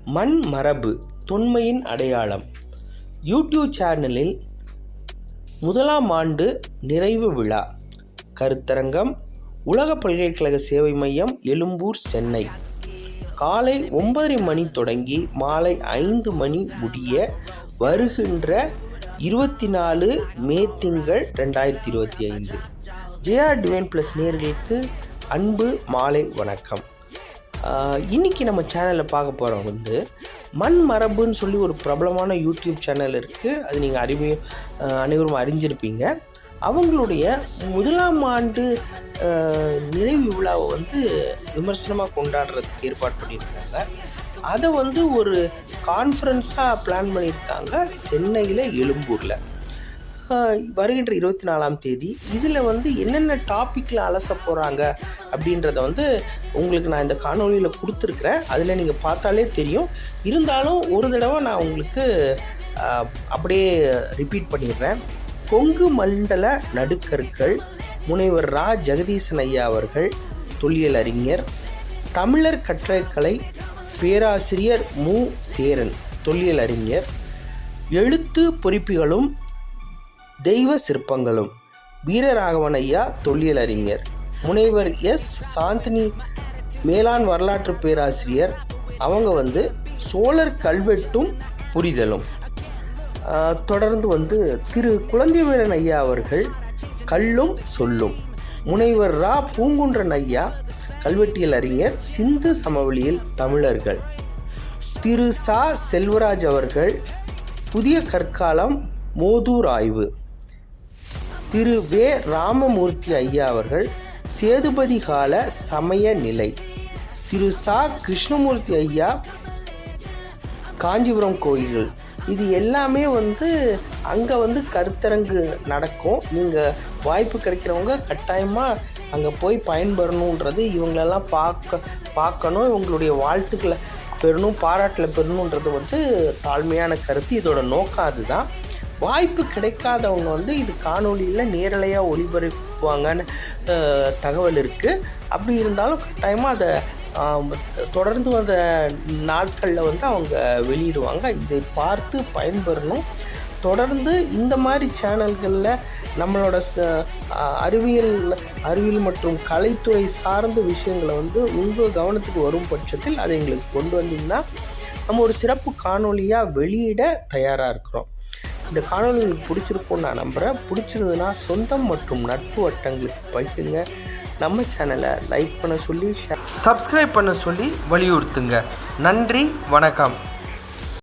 மண் மரபு தொன்மையின் அடையாளம் யூடியூப் சேனலில் 1ஆம் ஆண்டு நிறைவு விழா கருத்தரங்கம் உலக பல்கலைக்கழக சேவை மையம் எழும்பூர் சென்னை காலை 9:30 மணி தொடங்கி மாலை 5 மணி முடிய வருகின்ற 24 மே திங்கள் 2025 ஜேஆர் டிவைன் ப்ளஸ் நேயர்களுக்கு அன்பு மாலை வணக்கம். இன்றைக்கி நம்ம சேனலில் பார்க்க போகிறோம் மண் மரபுன்னு சொல்லி ஒரு பிரபலமான யூடியூப் சேனல் இருக்குது. அது நீங்கள் அனைவரும் அறிஞ்சிருப்பீங்க. அவங்களுடைய 1ஆம் ஆண்டு நிறைவு விழாவை விமர்சனமாக கொண்டாடுறதுக்கு ஏற்பாடு பண்ணியிருக்காங்க. அதை ஒரு கான்ஃபரன்ஸாக பிளான் பண்ணியிருக்காங்க சென்னையில் எழும்பூரில் வருகின்ற 24ஆம் தேதி. இதில் என்னென்ன டாப்பிக்கில் அலச போகிறாங்க அப்படின்றத உங்களுக்கு நான் இந்த காணொலியில் கொடுத்துருக்குறேன். அதில் நீங்கள் பார்த்தாலே தெரியும். இருந்தாலும் ஒரு தடவை நான் உங்களுக்கு அப்படியே ரிப்பீட் பண்ணிடுறேன். கொங்கு மண்டல நடுக்கற்கள் முனைவர் ரா ஜெகதீசன் ஐயா அவர்கள் தொல்லியல் அறிஞர். தமிழர் கற்றக்கலை பேராசிரியர் மு சேரன் தொல்லியல் அறிஞர். எழுத்து பொறிப்புகளும் தெய்வ சிற்பங்களும் வீரராகவன் ஐயா தொல்லியல் அறிஞர். முனைவர் எஸ் சாந்தினி மேலாண் வரலாற்று பேராசிரியர். அவங்க சோழர் கல்வெட்டும் புரிதலும். தொடர்ந்து திரு குழந்தைவேலன் ஐயா அவர்கள் கல்லும் சொல்லும். முனைவர் ரா பூங்குன்றன் ஐயா கல்வெட்டியல் அறிஞர், சிந்து சமவெளியில் தமிழர்கள். திரு சா செல்வராஜ் அவர்கள் புதிய கற்காலம் மோதூர் ஆய்வு. திரு வே ராமமூர்த்தி ஐயா அவர்கள் சேதுபதி கால சமய நிலை. திரு சா கிருஷ்ணமூர்த்தி ஐயா காஞ்சிபுரம் கோயில்கள். இது எல்லாமே அங்கே கருத்தரங்கு நடக்கும். நீங்கள் வாய்ப்பு கிடைக்கிறவங்க கட்டாயமாக அங்கே போய் பயன்பெறணுன்றது, இவங்களெல்லாம் பார்க்கணும், இவங்களுடைய வாழ்த்துக்களை பெறணும், பாராட்டில் பெறணுன்றது தாழ்மையான கருத்து. இதோட நோக்கம் அதுதான். வாய்ப்பு கிடைக்காதவங்க இது காணொலியில் நேரலையாக ஒளிபரப்புவாங்கன்னு தகவல் இருக்குது. அப்படி இருந்தாலும் கட்டாயமாக அதை தொடர்ந்து வந்த நாட்களில் அவங்க வெளியிடுவாங்க. இதை பார்த்து பயன்பெறணும். தொடர்ந்து இந்த மாதிரி சேனல்களில் நம்மளோட அறிவியல் மற்றும் கலைத்துறை சார்ந்த விஷயங்களை உங்கள் கவனத்துக்கு வரும் பட்சத்தில் அதை எங்களுக்கு கொண்டு வந்தீங்கன்னா நம்ம ஒரு சிறப்பு காணொலியாக வெளியிட தயாராக இருக்கிறோம். இந்த காணொலி உங்களுக்கு பிடிச்சிருக்கும்னு நான் நம்புகிறேன். பிடிச்சிருந்ததுன்னா சொந்தம் மற்றும் நட்பு வட்டங்களுக்கு பகிருங்க. நம்ம சேனலை லைக் பண்ண சொல்லி சப்ஸ்கிரைப் பண்ண சொல்லி வலியுறுத்துங்க. நன்றி, வணக்கம்.